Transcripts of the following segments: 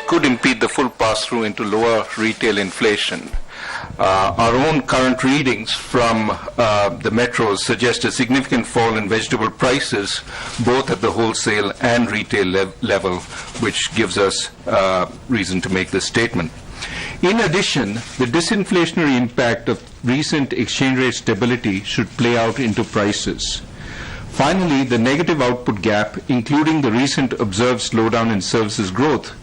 could impede the full pass-through into lower retail inflation. Our own current readings from the metros suggest a significant fall in vegetable prices, both at the wholesale and retail level, which gives us reason to make this statement. In addition, the disinflationary impact of recent exchange rate stability should play out into prices. Finally, the negative output gap, including the recent observed slowdown in services growth,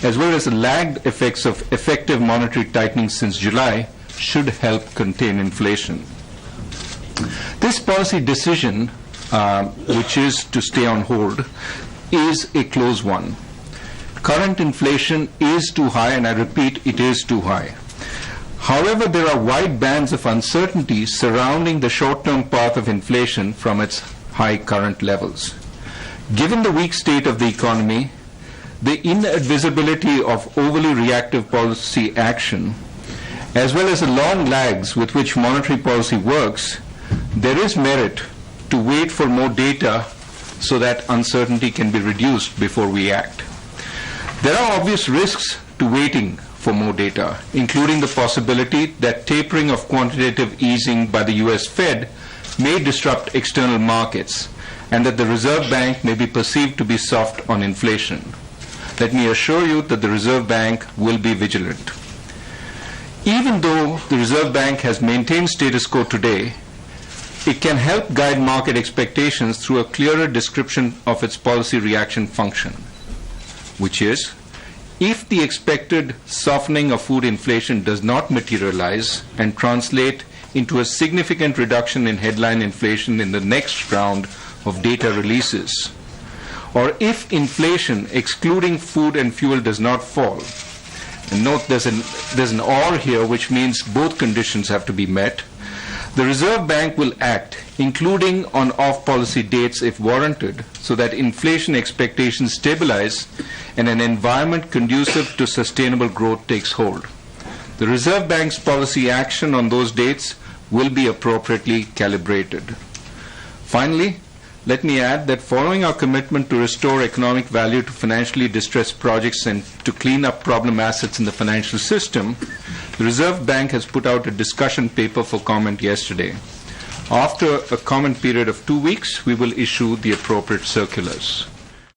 as well as the lagged effects of effective monetary tightening since July, should help contain inflation. This policy decision, which is to stay on hold, is a close one. Current inflation is too high, and I repeat, it is too high. However, there are wide bands of uncertainty surrounding the short-term path of inflation from its high current levels. Given the weak state of the economy, the inadvisability of overly reactive policy action, as well as the long lags with which monetary policy works, there is merit to wait for more data so that uncertainty can be reduced before we act. There are obvious risks to waiting for more data, including the possibility that tapering of quantitative easing by the US Fed may disrupt external markets, and that the Reserve Bank may be perceived to be soft on inflation. Let me assure you that the Reserve Bank will be vigilant. Even though the Reserve Bank has maintained status quo today, it can help guide market expectations through a clearer description of its policy reaction function, which is, if the expected softening of food inflation does not materialize and translate into a significant reduction in headline inflation in the next round of data releases, or if inflation, excluding food and fuel, does not fall, and note there's an or here, which means both conditions have to be met, the Reserve Bank will act, including on off-policy dates if warranted, so that inflation expectations stabilize and an environment conducive to sustainable growth takes hold. The Reserve Bank's policy action on those dates will be appropriately calibrated. Finally, let me add that following our commitment to restore economic value to financially distressed projects and to clean up problem assets in the financial system, the Reserve Bank has put out a discussion paper for comment yesterday. After a comment period of 2 weeks, we will issue the appropriate circulars.